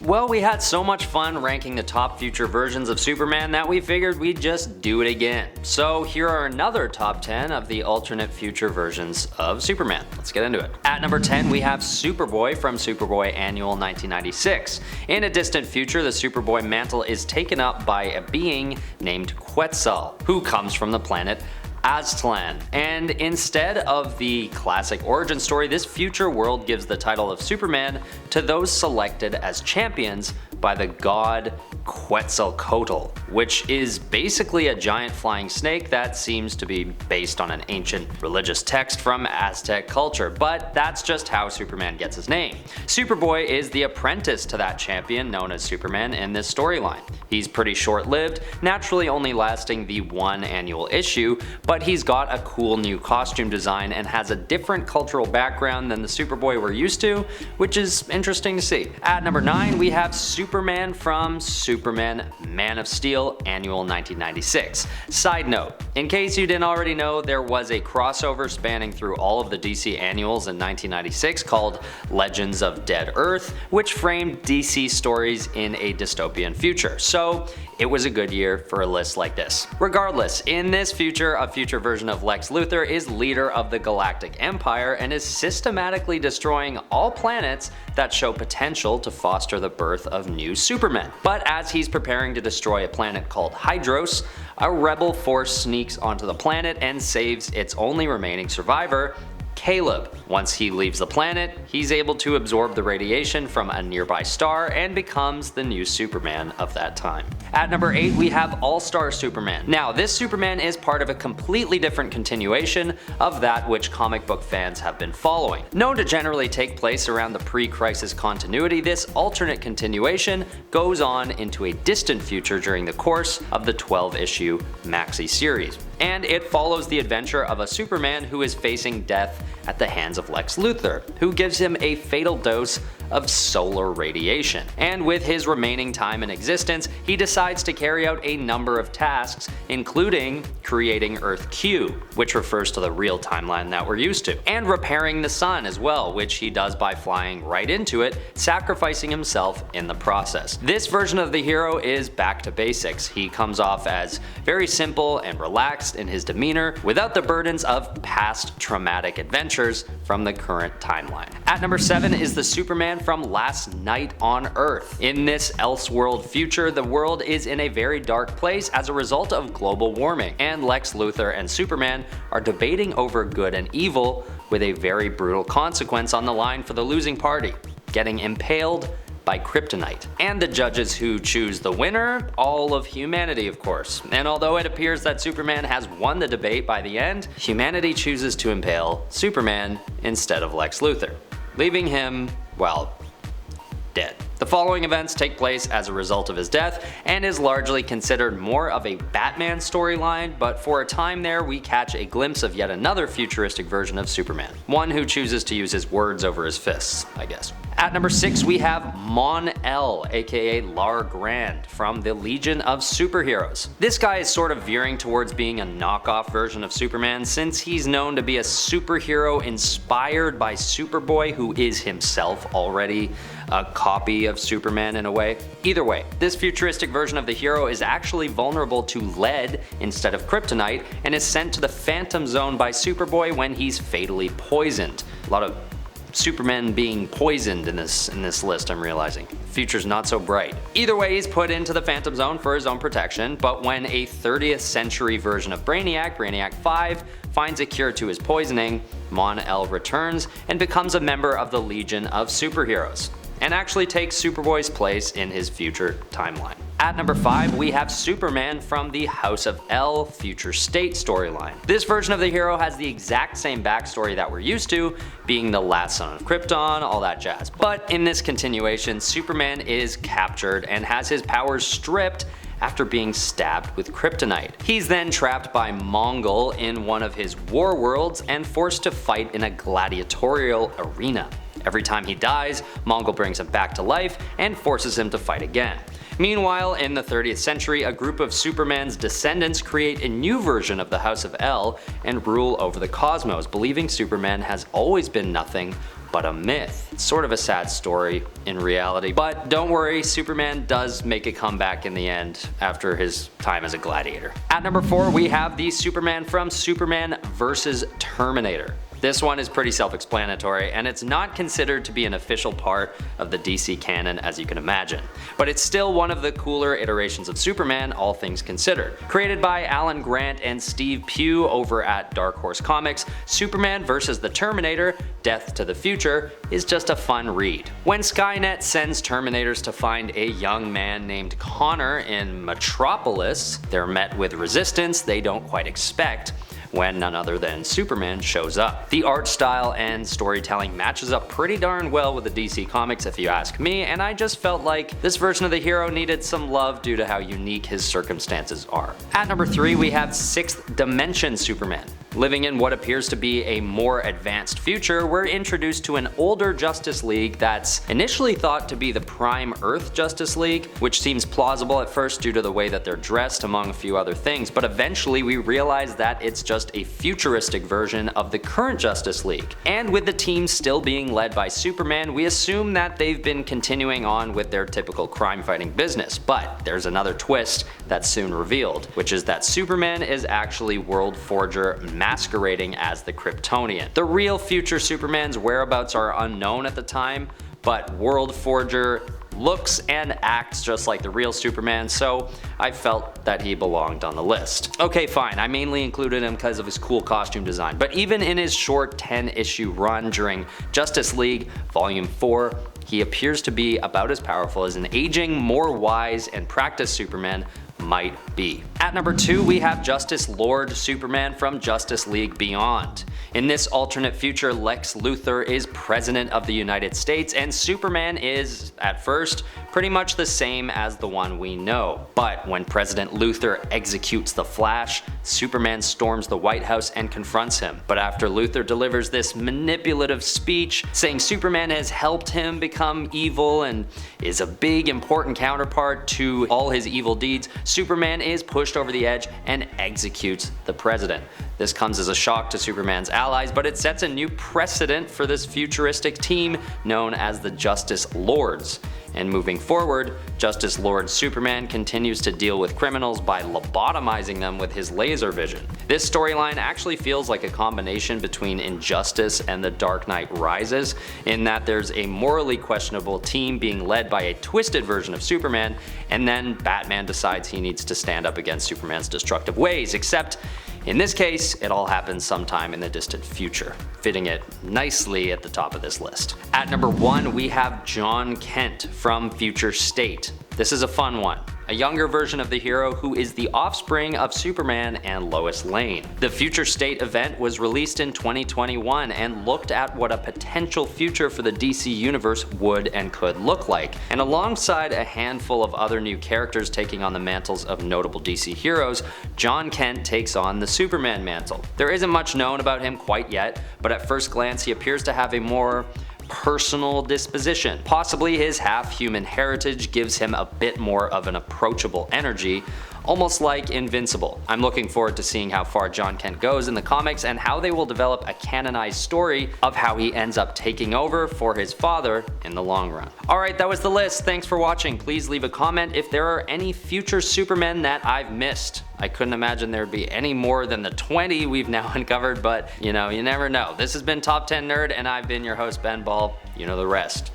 Well, we had so much fun ranking the top future versions of Superman that we figured we'd just do it again. So here are another top 10 of the alternate future versions of Superman. Let's get into it. At number 10, we have Superboy from Superboy Annual 1996. In a distant future, the Superboy mantle is taken up by a being named Quetzal, who comes from the planet Aztlan. And instead of the classic origin story, this future world gives the title of Superman to those selected as champions by the god Quetzalcoatl, which is basically a giant flying snake that seems to be based on an ancient religious text from Aztec culture, but that's just how Superman gets his name. Superboy is the apprentice to that champion known as Superman in this storyline. He's pretty short-lived, naturally only lasting the one annual issue, but he's got a cool new costume design and has a different cultural background than the Superboy we're used to, which is interesting to see. At number 9, we have Superman from Superman Man of Steel Annual 1996. Side note, in case you didn't already know, there was a crossover spanning through all of the DC annuals in 1996 called Legends of Dead Earth, which framed DC stories in a dystopian future. So it was a good year for a list like this. Regardless, in this future, a future version of Lex Luthor is leader of the Galactic Empire and is systematically destroying all planets that show potential to foster the birth of new Supermen. But as he's preparing to destroy a planet called Hydros, a rebel force sneaks onto the planet and saves its only remaining survivor, Caleb. Once he leaves the planet, he's able to absorb the radiation from a nearby star and becomes the new Superman of that time. At number 8, we have All-Star Superman. Now, this Superman is part of a completely different continuation of that which comic book fans have been following. Known to generally take place around the pre-crisis continuity, this alternate continuation goes on into a distant future during the course of the 12-issue maxi series. And it follows the adventure of a Superman who is facing death at the hands of Lex Luthor, who gives him a fatal dose of solar radiation. And with his remaining time in existence, he decides to carry out a number of tasks, including creating Earth Q, which refers to the real timeline that we're used to, and repairing the sun as well, which he does by flying right into it, sacrificing himself in the process. This version of the hero is back to basics. He comes off as very simple and relaxed in his demeanor, without the burdens of past traumatic adventures from the current timeline. At number 7 is the Superman from Last Night on Earth. In this Elseworld future, the world is in a very dark place as a result of global warming, and Lex Luthor and Superman are debating over good and evil, with a very brutal consequence on the line for the losing party: getting impaled by kryptonite. And the judges who choose the winner? All of humanity, of course. And although it appears that Superman has won the debate by the end, humanity chooses to impale Superman instead of Lex Luthor, leaving him, well, dead. The following events take place as a result of his death and is largely considered more of a Batman storyline, but for a time there we catch a glimpse of yet another futuristic version of Superman, one who chooses to use his words over his fists, I guess. At number 6, we have Mon-El, aka Lar Grand, from the Legion of Superheroes. This guy is sort of veering towards being a knockoff version of Superman, since he's known to be a superhero inspired by Superboy, who is himself already a copy of Superman in a way. Either way, this futuristic version of the hero is actually vulnerable to lead instead of kryptonite, and is sent to the Phantom Zone by Superboy when he's fatally poisoned. A lot of Superman being poisoned in this list, I'm realizing. Future's not so bright. Either way, he's put into the Phantom Zone for his own protection, but when a 30th century version of Brainiac, Brainiac 5, finds a cure to his poisoning, Mon-El returns and becomes a member of the Legion of Superheroes, and actually takes Superboy's place in his future timeline. At number 5, we have Superman from the House of El Future State storyline. This version of the hero has the exact same backstory that we're used to, being the last son of Krypton, all that jazz. But in this continuation, Superman is captured and has his powers stripped after being stabbed with kryptonite. He's then trapped by Mon-El in one of his war worlds and forced to fight in a gladiatorial arena. Every time he dies, Mon-El brings him back to life and forces him to fight again. Meanwhile, in the 30th century, a group of Superman's descendants create a new version of the House of El and rule over the cosmos, believing Superman has always been nothing but a myth. It's sort of a sad story in reality, but don't worry, Superman does make a comeback in the end after his time as a gladiator. At number 4, we have the Superman from Superman vs. Terminator. This one is pretty self-explanatory, and it's not considered to be an official part of the DC canon as you can imagine. But it's still one of the cooler iterations of Superman, all things considered. Created by Alan Grant and Steve Pugh over at Dark Horse Comics, Superman vs. the Terminator, Death to the Future, is just a fun read. When Skynet sends Terminators to find a young man named Connor in Metropolis, they're met with resistance they don't quite expect, when none other than Superman shows up. The art style and storytelling matches up pretty darn well with the DC Comics if you ask me, and I just felt like this version of the hero needed some love due to how unique his circumstances are. At number 3, we have 6th Dimension Superman. Living in what appears to be a more advanced future, we're introduced to an older Justice League that's initially thought to be the Prime Earth Justice League, which seems plausible at first due to the way that they're dressed among a few other things, but eventually we realize that it's just a futuristic version of the current Justice League. And with the team still being led by Superman, we assume that they've been continuing on with their typical crime-fighting business, but there's another twist that's soon revealed, which is that Superman is actually World Forger masquerading as the Kryptonian. The real future Superman's whereabouts are unknown at the time, but World Forger looks and acts just like the real Superman, so I felt that he belonged on the list. Okay, fine, I mainly included him because of his cool costume design, but even in his short 10-issue run during Justice League Volume 4, he appears to be about as powerful as an aging, more wise, and practiced Superman might be. At number 2, we have Justice Lord Superman from Justice League Beyond. In this alternate future, Lex Luthor is President of the United States, and Superman is, at first, pretty much the same as the one we know. But when President Luthor executes the Flash, Superman storms the White House and confronts him. But after Luthor delivers this manipulative speech saying Superman has helped him become evil and is a big important counterpart to all his evil deeds, Superman is pushed over the edge and executes the president. This comes as a shock to Superman's allies, but it sets a new precedent for this futuristic team known as the Justice Lords. And moving forward, Justice Lord Superman continues to deal with criminals by lobotomizing them with his laser vision. This storyline actually feels like a combination between Injustice and The Dark Knight Rises, in that there's a morally questionable team being led by a twisted version of Superman, and then Batman decides he needs to stand up against Superman's destructive ways, except in this case, it all happens sometime in the distant future, fitting it nicely at the top of this list. At number 1, we have Jon Kent from Future State. This is a fun one. A younger version of the hero who is the offspring of Superman and Lois Lane. The Future State event was released in 2021 and looked at what a potential future for the DC universe would and could look like. And alongside a handful of other new characters taking on the mantles of notable DC heroes, Jon Kent takes on the Superman mantle. There isn't much known about him quite yet, but at first glance he appears to have a more personal disposition. Possibly his half-human heritage gives him a bit more of an approachable energy, almost like Invincible. I'm looking forward to seeing how far Jon Kent goes in the comics and how they will develop a canonized story of how he ends up taking over for his father in the long run. Alright, that was the list. Thanks for watching. Please leave a comment if there are any future Supermen that I've missed. I couldn't imagine there'd be any more than the 20 we've now uncovered, but you know, you never know. This has been Top 10 Nerd, and I've been your host, Ben Ball. You know the rest.